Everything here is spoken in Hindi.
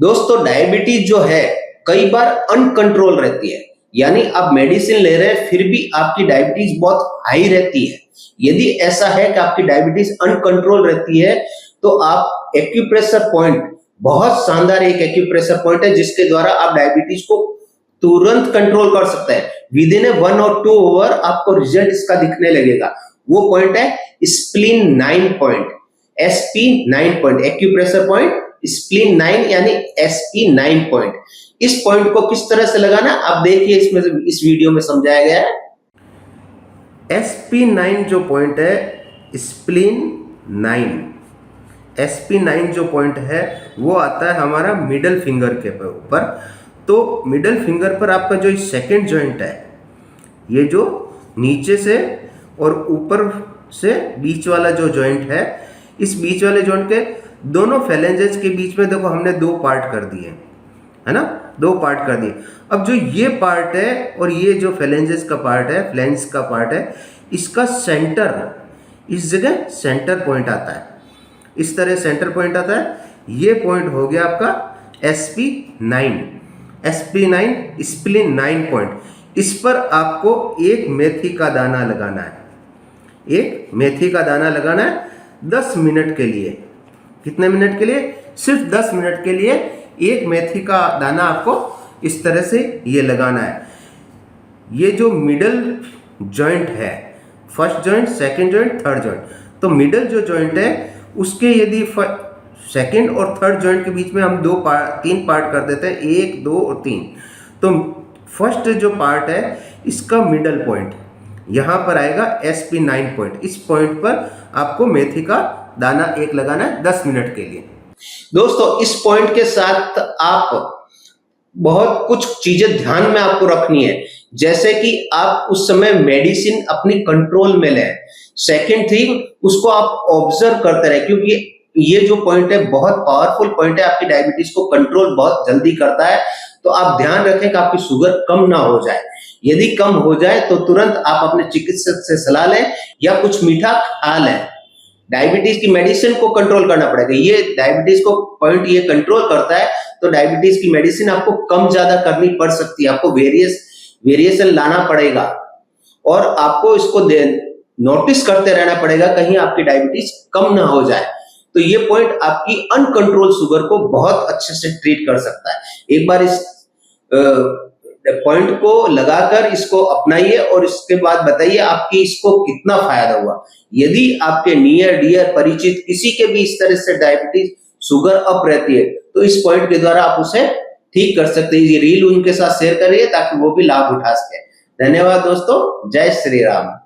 दोस्तों डायबिटीज जो है कई बार अनकंट्रोल रहती है, यानी आप मेडिसिन ले रहे हैं फिर भी आपकी डायबिटीज बहुत हाई रहती है। यदि ऐसा है कि आपकी डायबिटीज अनकंट्रोल रहती है तो आप एक्यूप्रेशर पॉइंट, बहुत शानदार एक एक्यूप्रेशर पॉइंट है जिसके द्वारा आप डायबिटीज को तुरंत कंट्रोल कर सकते हैं। विद इन 1 और 2 आवर आपको रिजल्ट इसका दिखने लगेगा। वो पॉइंट है spleen 9 point, SP9 point, acupressure point spleen 9 यानी SP9 पॉइंट। इस पॉइंट को किस तरह से लगाना आप देखिए, इसमें इस वीडियो में समझाया गया है। SP9 जो पॉइंट है, स्प्लीन 9, SP9 जो पॉइंट है वो आता है हमारा मिडल फिंगर के ऊपर। तो मिडल फिंगर पर आपका जो सेकंड जॉइंट है, ये जो नीचे से और ऊपर से बीच वाला जो जॉइंट है, इस बीच वाले जॉइंट के दोनों फेलेंजेस के बीच में देखो हमने 2 पार्ट कर दिए, है ना, 2 पार्ट कर दिए। अब जो ये पार्ट है और ये जो फेलेंजेस का पार्ट है, फ्लैंज का पार्ट है, इसका सेंटर, इस जगह सेंटर पॉइंट आता है, इस तरह सेंटर पॉइंट आता है। ये पॉइंट हो गया आपका SP9 स्प्लीन 9 पॉइंट। इस पर आपको एक मेथी का दाना लगाना है, एक मेथी का दाना लगाना है 10 मिनट के लिए। कितने मिनट के लिए? सिर्फ 10 मिनट के लिए एक मेथी का दाना आपको इस तरह से ये लगाना है। ये जो मिडल जॉइंट है, first joint, second joint, third joint, तो मिडल जो जॉइंट है उसके यदि सेकंड और थर्ड जॉइंट के बीच में हम 3 पार्ट कर देते हैं, 1, 2 और 3। तो फर्स्ट जो पार्ट है इसका मिडल पॉइंट यहाँ पर आएगा SP9 पॉइंट। इस पॉइंट पर आपको मेथी का दाना एक लगाना है 10 मिनट के लिए। दोस्तों इस पॉइंट के साथ आप बहुत कुछ चीजें ध्यान में आपको रखनी है, जैसे कि आप उस समय मेडिसिन अपनी कंट्रोल में लें। सेकंड थिंग, उसको आप ऑब्जर्व करते रहे, क्योंकि ये जो पॉइंट है बहुत पावरफुल पॉइंट है, आपकी डायबिटीज को कंट्रोल बहुत जल्दी करता है। तो आप ध्यान रखें कि आपकी शुगर कम ना हो जाए। यदि कम हो जाए तो तुरंत आप अपने चिकित्सक से सलाह लें या कुछ मीठा खा लें। डायबिटीज की मेडिसिन को कंट्रोल करना पड़ेगा। ये डायबिटीज को पॉइंट ये कंट्रोल करता है, तो डायबिटीज की मेडिसिन आपको कम ज्यादा करनी पड़ सकती है, आपको वेरिएशन लाना पड़ेगा और आपको इसको नोटिस करते रहना पड़ेगा कहीं आपकी डायबिटीज कम ना हो जाए। तो ये पॉइंट आपकी अनकंट्रोल शुगर को बहुत अच्छे से ट्रीट कर सकता है। एक बार इस पॉइंट को लगाकर इसको अपनाइए और इसके बाद बताइए आपकी इसको कितना फायदा हुआ। यदि आपके नियर डियर परिचित किसी के भी इस तरह से डायबिटीज शुगर अप रहती है तो इस पॉइंट के द्वारा आप उसे ठीक कर सकते हैं। ये रील उनके साथ शेयर करिए ताकि वो भी लाभ उठा सके। धन्यवाद दोस्तों, जय श्री राम।